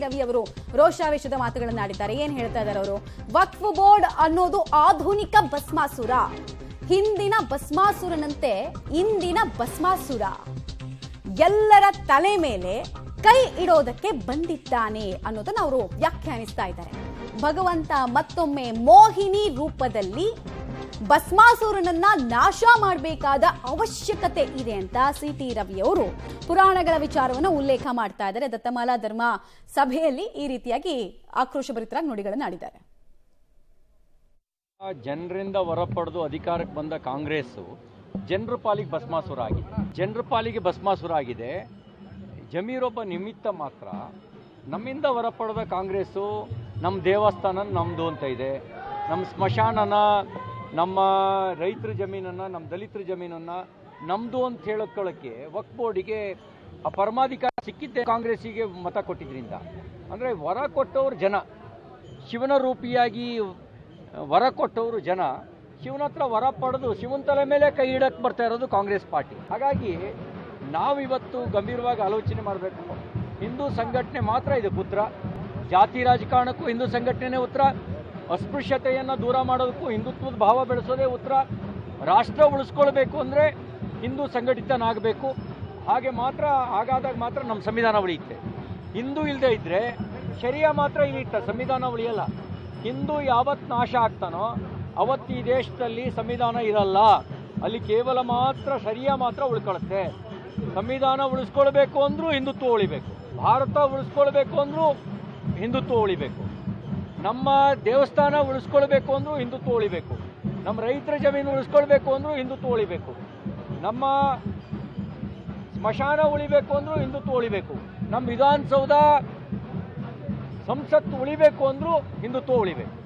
ರವಿ ಅವರು ರೋಷಾವೇಶದ ಮಾತುಗಳನ್ನಾಡಿದ್ದಾರೆ. ಏನ್ ಹೇಳ್ತಾ ಇದ್ದಾರೆ ಅವರು? ವಕ್ಫ್ ಬೋರ್ಡ್ ಅನ್ನೋದು ಆಧುನಿಕ ಭಸ್ಮಾಸುರ, ಹಿಂದಿನ ಭಸ್ಮಾಸುರನಂತೆ ಇಂದಿನ ಭಸ್ಮಾಸುರ ಎಲ್ಲರ ತಲೆ ಮೇಲೆ ಕೈ ಇಡೋದಕ್ಕೆ ಬಂದಿದ್ದಾನೆ ಅನ್ನೋದನ್ನ ಅವರು ವ್ಯಾಖ್ಯಾನಿಸ್ತಾ ಇದ್ದಾರೆ. ಭಗವಂತ ಮತ್ತೊಮ್ಮೆ ಮೋಹಿನಿ ರೂಪದಲ್ಲಿ ಭಸ್ಮಾಸುರನನ್ನ ನಾಶ ಮಾಡಬೇಕಾದ ಅವಶ್ಯಕತೆ ಇದೆ ಅಂತ ಸಿ.ಟಿ. ರವಿ ಅವರು ಪುರಾಣಗಳ ವಿಚಾರವನ್ನು ಉಲ್ಲೇಖ ಮಾಡ್ತಾ ಇದ್ದಾರೆ. ದತ್ತಮಾಲಾ ಧರ್ಮ ಸಭೆಯಲ್ಲಿ ಈ ರೀತಿಯಾಗಿ ಆಕ್ರೋಶಭರಿತರಾಗಿ ನುಡಿಗಳನ್ನು ಆಡಿದ್ದಾರೆ. ಜನರಿಂದ ಹೊರಪಡೆದು ಅಧಿಕಾರಕ್ಕೆ ಬಂದ ಕಾಂಗ್ರೆಸ್ ಜನರ ಪಾಲಿಗೆ ಭಸ್ಮಾಸುರ ಆಗಿದೆ. ಜಮೀರೊಬ್ಬ ನಿಮಿತ್ತ ಮಾತ್ರ. ನಮ್ಮಿಂದ ಹೊರಪಡೆದ ಕಾಂಗ್ರೆಸ್ಸು ನಮ್ಮ ದೇವಸ್ಥಾನ ನಮ್ಮದು ಅಂತ ಇದೆ, ನಮ್ಮ ಸ್ಮಶಾನನ, ನಮ್ಮ ರೈತರ ಜಮೀನನ್ನು, ನಮ್ಮ ದಲಿತರ ಜಮೀನನ್ನು ನಮ್ಮದು ಅಂತ ಹೇಳೋಕ್ಕೆ ವಕ್ಫ್ ಬೋರ್ಡಿಗೆ ಆ ಪರಮಾಧಿಕಾರ ಸಿಕ್ಕಿದ್ದೆ ಕಾಂಗ್ರೆಸ್ಸಿಗೆ ಮತ ಕೊಟ್ಟಿದ್ರಿಂದ. ಅಂದರೆ ವರ ಕೊಟ್ಟವರು ಜನ, ಶಿವನ ರೂಪಿಯಾಗಿ ವರ ಕೊಟ್ಟವರು ಜನ. ಶಿವನ ಹತ್ರ ವರ ಪಡೆದು ಶಿವನ ತಲೆ ಮೇಲೆ ಕೈ ಇಡಕ್ಕೆ ಬರ್ತಾ ಇರೋದು ಕಾಂಗ್ರೆಸ್ ಪಾರ್ಟಿ. ಹಾಗಾಗಿ ನಾವಿವತ್ತು ಗಂಭೀರವಾಗಿ ಆಲೋಚನೆ ಮಾಡಬೇಕು. ಹಿಂದೂ ಸಂಘಟನೆ ಮಾತ್ರ ಇದಕ್ಕೆ ಉತ್ತರ. ಜಾತಿ ರಾಜಕಾರಣಕ್ಕೂ ಹಿಂದೂ ಸಂಘಟನೆನೇ ಉತ್ತರ. ಅಸ್ಪೃಶ್ಯತೆಯನ್ನು ದೂರ ಮಾಡೋದಕ್ಕೂ ಹಿಂದುತ್ವದ ಭಾವ ಬೆಳೆಸೋದೇ ಉತ್ತರ. ರಾಷ್ಟ್ರ ಉಳಿಸ್ಕೊಳ್ಬೇಕು ಅಂದರೆ ಹಿಂದೂ ಸಂಘಟಿತನಾಗಬೇಕು. ಹಾಗಾದಾಗ ಮಾತ್ರ ನಮ್ಮ ಸಂವಿಧಾನ ಉಳಿಯುತ್ತೆ. ಹಿಂದೂ ಇಲ್ಲದೆ ಇದ್ದರೆ ಶರಿಯಾ ಮಾತ್ರ ಇಳಿಯುತ್ತೆ, ಸಂವಿಧಾನ ಉಳಿಯಲ್ಲ. ಹಿಂದೂ ಯಾವತ್ತು ನಾಶ ಆಗ್ತಾನೋ ಅವತ್ತು ಈ ದೇಶದಲ್ಲಿ ಸಂವಿಧಾನ ಇರಲ್ಲ. ಅಲ್ಲಿ ಕೇವಲ ಮಾತ್ರ ಶರಿಯಾ ಮಾತ್ರ ಉಳ್ಕೊಳ್ಳುತ್ತೆ. ಸಂವಿಧಾನ ಉಳಿಸ್ಕೊಳ್ಬೇಕು ಅಂದರೂ ಹಿಂದುತ್ವ ಉಳಿಬೇಕು, ಭಾರತ ಉಳಿಸ್ಕೊಳ್ಬೇಕು ಅಂದರೂ ಹಿಂದುತ್ವ ಉಳಿಬೇಕು, ನಮ್ಮ ದೇವಸ್ಥಾನ ಉಳಿಸ್ಕೊಳ್ಬೇಕು ಅಂದರೂ ಹಿಂದುತ್ವ ಉಳಿಬೇಕು, ನಮ್ಮ ರೈತರ ಜಮೀನು ಉಳಿಸ್ಕೊಳ್ಬೇಕು ಅಂದರೂ ಹಿಂದುತ್ವ ಉಳಿಬೇಕು, ನಮ್ಮ ಸ್ಮಶಾನ ಉಳಿಬೇಕು ಅಂದರೂ ಹಿಂದುತ್ವ ಉಳಿಬೇಕು, ನಮ್ಮ ವಿಧಾನಸೌಧ ಸಂಸತ್ತು ಉಳಿಬೇಕು ಅಂದರೂ ಹಿಂದುತ್ವ ಉಳಿಬೇಕು.